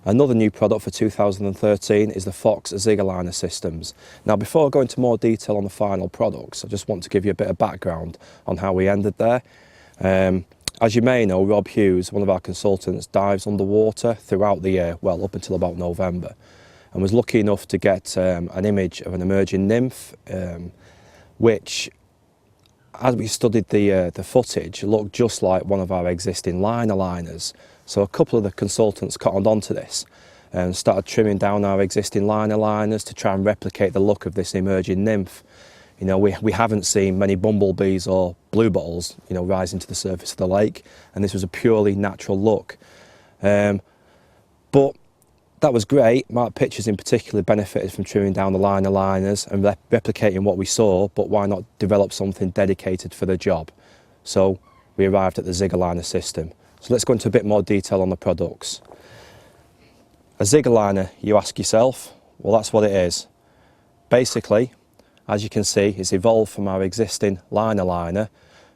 Another new product for 2013 is the Fox Zig Aligner Systems. Now before I go into more detail on the final products, I just want to give you a bit of background on how we ended there. As you may know, Rob Hughes, one of our consultants, dives underwater throughout the year, well up until about November, and was lucky enough to get an image of an emerging nymph, which, as we studied the footage, looked just like one of our existing line aligners. So a couple of the consultants cottoned onto this and started trimming down our existing line aligners to try and replicate the look of this emerging nymph. You know, we haven't seen many bumblebees or bluebottles, you know, rising to the surface of the lake, and this was a purely natural look. But that was great. Mark Pictures in particular benefited from trimming down the line aligners and replicating what we saw, but why not develop something dedicated for the job? So we arrived at the Zig Aligner System. So let's go into a bit more detail on the products. A Zig Aligner, you ask yourself? Well, that's what it is. Basically, as you can see, it's evolved from our existing line aligner.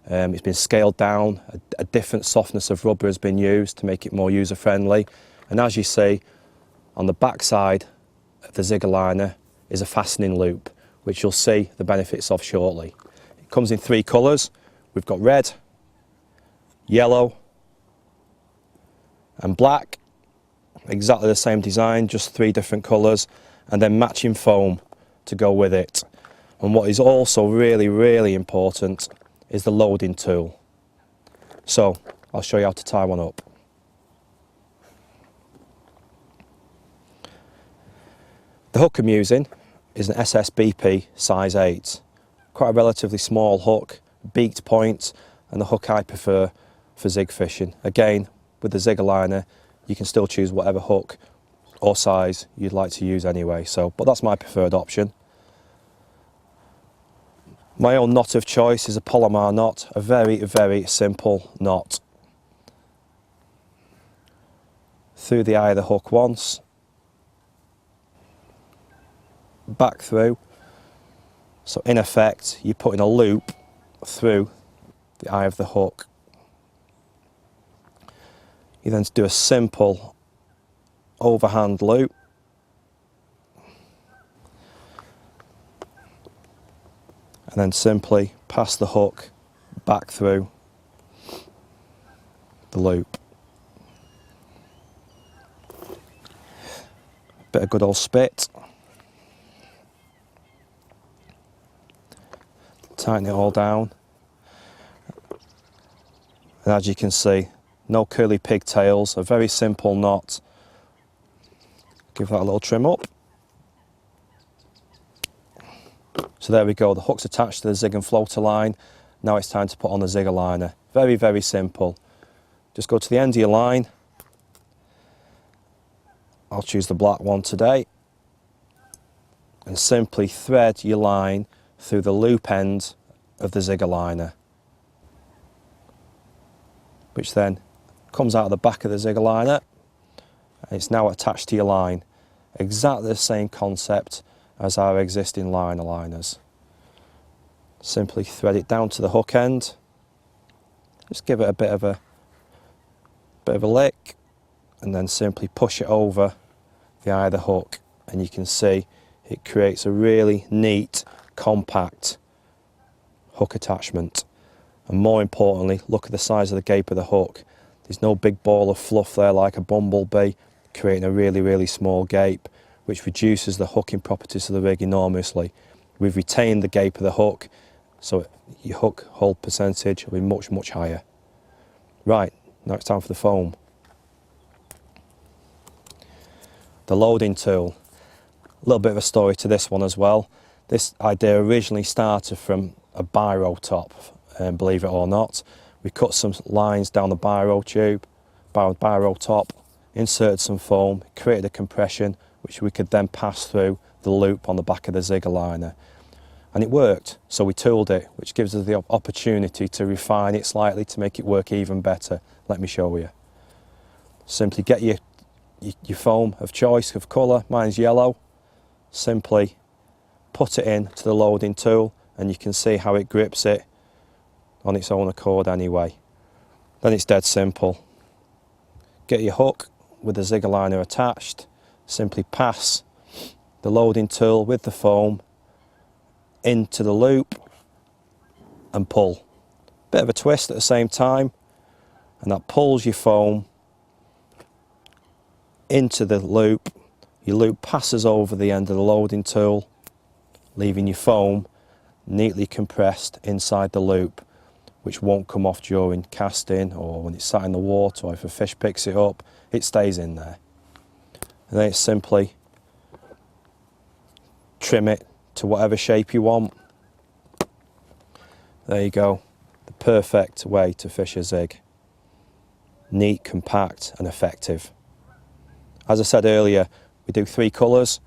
It's been scaled down, a different softness of rubber has been used to make it more user-friendly. And as you see, on the back side of the Zig Aligner is a fastening loop, which you'll see the benefits of shortly. It comes in 3 colours. We've got red, yellow and black. Exactly the same design, just 3 different colours, and then matching foam to go with it. And what is also really, really important is the loading tool. So I'll show you how to tie one up. The hook I'm using is an SSBP size 8. Quite a relatively small hook, beaked point, and the hook I prefer for zig fishing. Again, with the Zig Aligner, you can still choose whatever hook or size you'd like to use anyway. But that's my preferred option. My own knot of choice is a Polymer knot, a very, very simple knot. Through the eye of the hook once, back through. So in effect, you're putting a loop through the eye of the hook. You then do a simple overhand loop. And then simply pass the hook back through the loop. Bit of good old spit. Tighten it all down. And as you can see, no curly pigtails, a very simple knot. Give that a little trim up. So there we go, the hook's attached to the Zig and floater line. Now it's time to put on the Zig Aligner. Very, very simple. Just go to the end of your line. I'll choose the black one today. And simply thread your line through the loop end of the Zig Aligner, which then comes out of the back of the Zig Aligner, and it's now attached to your line. Exactly the same concept as our existing line aligners. Simply thread it down to the hook end, just give it a bit of a lick, and then simply push it over the eye of the hook, and you can see it creates a really neat, compact hook attachment. And more importantly, look at the size of the gape of the hook. There's no big ball of fluff there like a bumblebee, creating a really, really small gape, which reduces the hooking properties of the rig enormously. We've retained the gape of the hook, so your hook hold percentage will be much, much higher. Right, now it's time for the foam. The loading tool. A little bit of a story to this one as well. This idea originally started from a biro top, believe it or not. We cut some lines down the biro tube, biro top, inserted some foam, created a compression, which we could then pass through the loop on the back of the Zig Aligner. And it worked, so we tooled it, which gives us the opportunity to refine it slightly to make it work even better. Let me show you. Simply get your foam of choice of colour, mine's yellow. Simply put it in to the loading tool, and you can see how it grips it on its own accord anyway. Then it's dead simple. Get your hook, with the Zig Aligner attached, simply pass the loading tool with the foam into the loop and pull. Bit of a twist at the same time, and that pulls your foam into the loop. Your loop passes over the end of the loading tool, leaving your foam neatly compressed inside the loop, which won't come off during casting or when it's sat in the water, or if a fish picks it up, it stays in there. And then it's simply trim it to whatever shape you want. There you go, the perfect way to fish a zig. Neat, compact and effective. As I said earlier, we do 3 colours.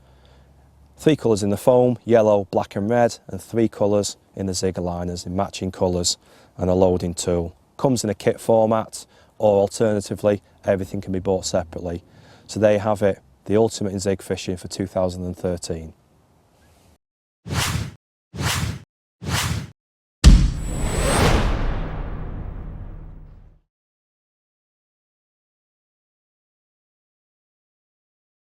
3 colours in the foam, yellow, black and red, and 3 colours in the Zig Aligners in matching colours and a loading tool. Comes in a kit format, or alternatively, everything can be bought separately. So there you have it, the ultimate in zig fishing for 2013.